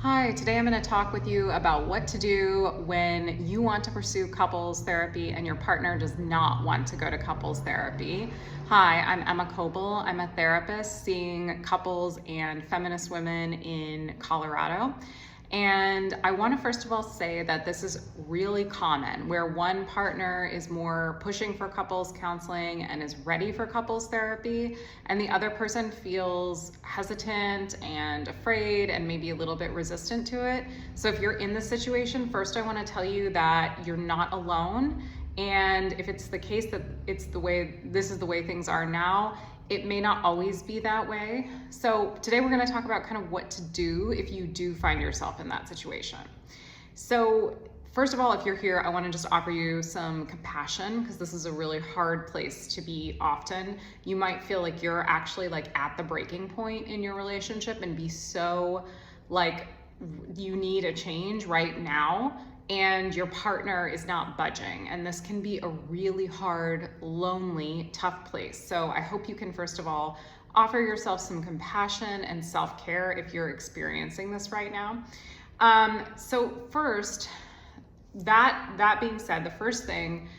Hi, today I'm going to talk with you about what to do when you want to pursue couples therapy and your partner does not want to go to couples therapy. Hi, I'm Emma Coble. I'm a therapist seeing couples and feminist women in Colorado. And I want to first of all say that this is really common where one partner is more pushing for couples counseling and is ready for couples therapy, and the other person feels hesitant and afraid and maybe a little bit resistant to it. So if you're in this situation, first I want to tell you that you're not alone. And if it's the case that this is the way things are now, it may not always be that way. So today we're going to talk about kind of what to do if you do find yourself in that situation. So first of all, if you're here, I want to just offer you some compassion because this is a really hard place to be often. You might feel like you're actually like at the breaking point in your relationship and be so like you need a change right now, and your partner is not budging. And this can be a really hard, lonely, tough place. So I hope you can, first of all, offer yourself some compassion and self-care if you're experiencing this right now. So first, that being said, the first thing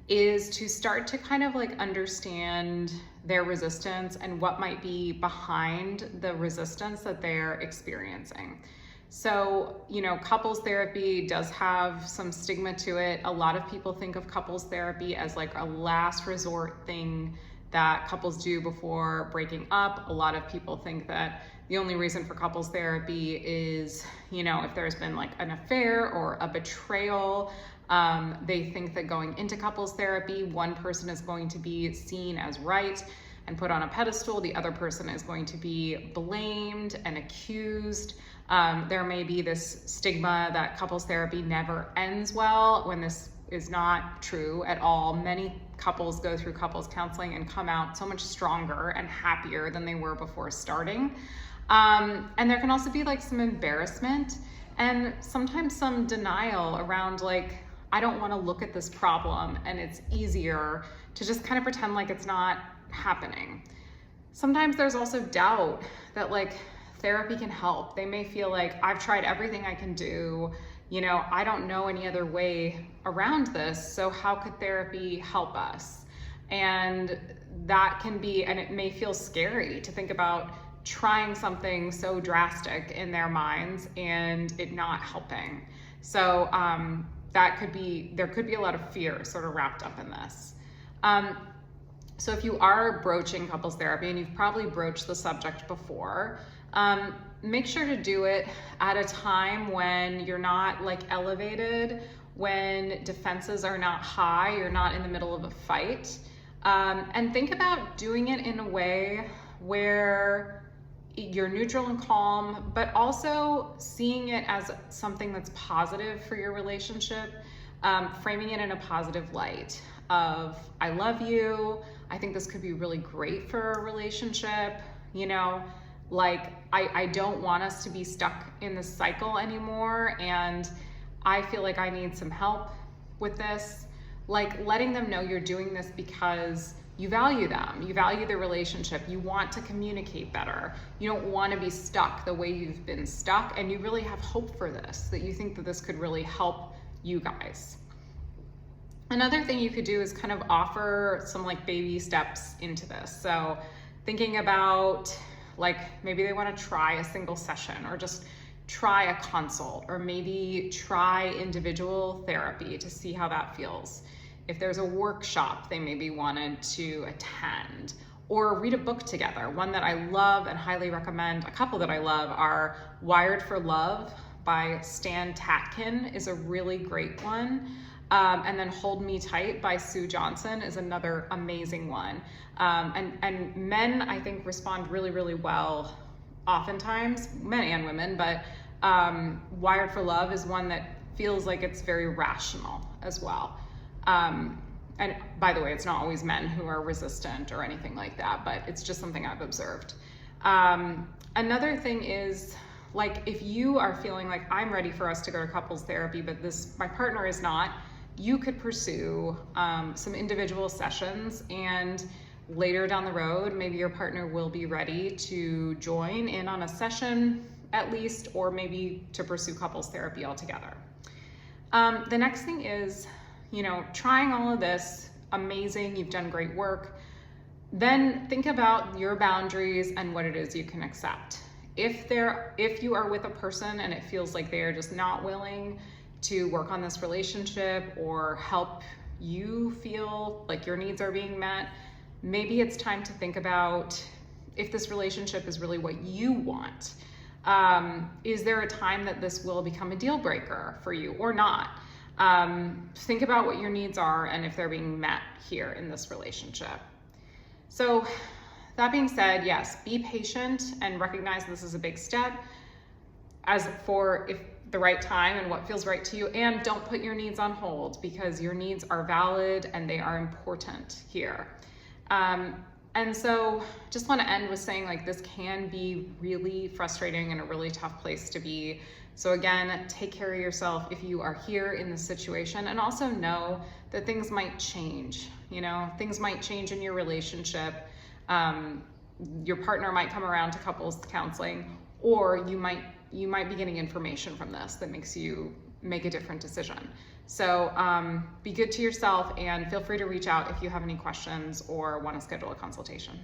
is to start to kind of like understand their resistance and what might be behind the resistance that they're experiencing. So, couples therapy does have some stigma to it. A lot of people think of couples therapy as like a last resort thing that couples do before breaking up. A lot of people think that the only reason for couples therapy is, if there's been like an affair or a betrayal. They think that going into couples therapy, one person is going to be seen as right and put on a pedestal. The other person is going to be blamed and accused. There may be this stigma that couples therapy never ends well, when this is not true at all. Many couples go through couples counseling and come out so much stronger and happier than they were before starting. And there can also be like some embarrassment and sometimes some denial around like, I don't want to look at this problem, and it's easier to just kind of pretend like it's not happening. Sometimes there's also doubt that like therapy can help. They may feel like, I've tried everything I can do, I don't know any other way around this, so how could therapy help us? And that can be, and it may feel scary to think about trying something so drastic in their minds and it not helping. So there could be a lot of fear sort of wrapped up in this. So if you are broaching couples therapy, and you've probably broached the subject before, make sure to do it at a time when you're not like elevated, when defenses are not high, you're not in the middle of a fight. And think about doing it in a way where you're neutral and calm, but also seeing it as something that's positive for your relationship, framing it in a positive light of, I love you, I think this could be really great for a relationship, I don't want us to be stuck in this cycle anymore, and I feel like I need some help with this. Like letting them know you're doing this because you value them, you value the relationship, you want to communicate better, you don't want to be stuck the way you've been stuck, and you really have hope for this, that you think that this could really help you guys. Another thing you could do is kind of offer some like baby steps into this. So thinking about like maybe they want to try a single session, or just try a consult, or maybe try individual therapy to see how that feels. If there's a workshop they maybe wanted to attend, or read a book together. One that I love and highly recommend, a couple that I love, are Wired for Love by Stan Tatkin is a really great one. And then Hold Me Tight by Sue Johnson is another amazing one. And men, I think, respond really, really well oftentimes, men and women, but Wired for Love is one that feels like it's very rational as well. And by the way, it's not always men who are resistant or anything like that, but it's just something I've observed. Another thing is, like, if you are feeling like, I'm ready for us to go to couples therapy, but my partner is not, you could pursue some individual sessions, and later down the road, maybe your partner will be ready to join in on a session at least, or maybe to pursue couples therapy altogether. The next thing is, trying all of this, amazing, you've done great work. Then think about your boundaries and what it is you can accept. If you are with a person and it feels like they are just not willing to work on this relationship or help you feel like your needs are being met, maybe it's time to think about if this relationship is really what you want. Is there a time that this will become a deal breaker for you or not? Think about what your needs are and if they're being met here in this relationship. So that being said, yes, be patient and recognize this is a big step as for if the right time and what feels right to you, and don't put your needs on hold because your needs are valid and they are important here. And so just want to end with saying like this can be really frustrating and a really tough place to be. So again, take care of yourself if you are here in this situation, and also know that things might change. Things might change in your relationship. Your partner might come around to couples counseling, or you might be getting information from this that makes you make a different decision. So be good to yourself and feel free to reach out if you have any questions or want to schedule a consultation.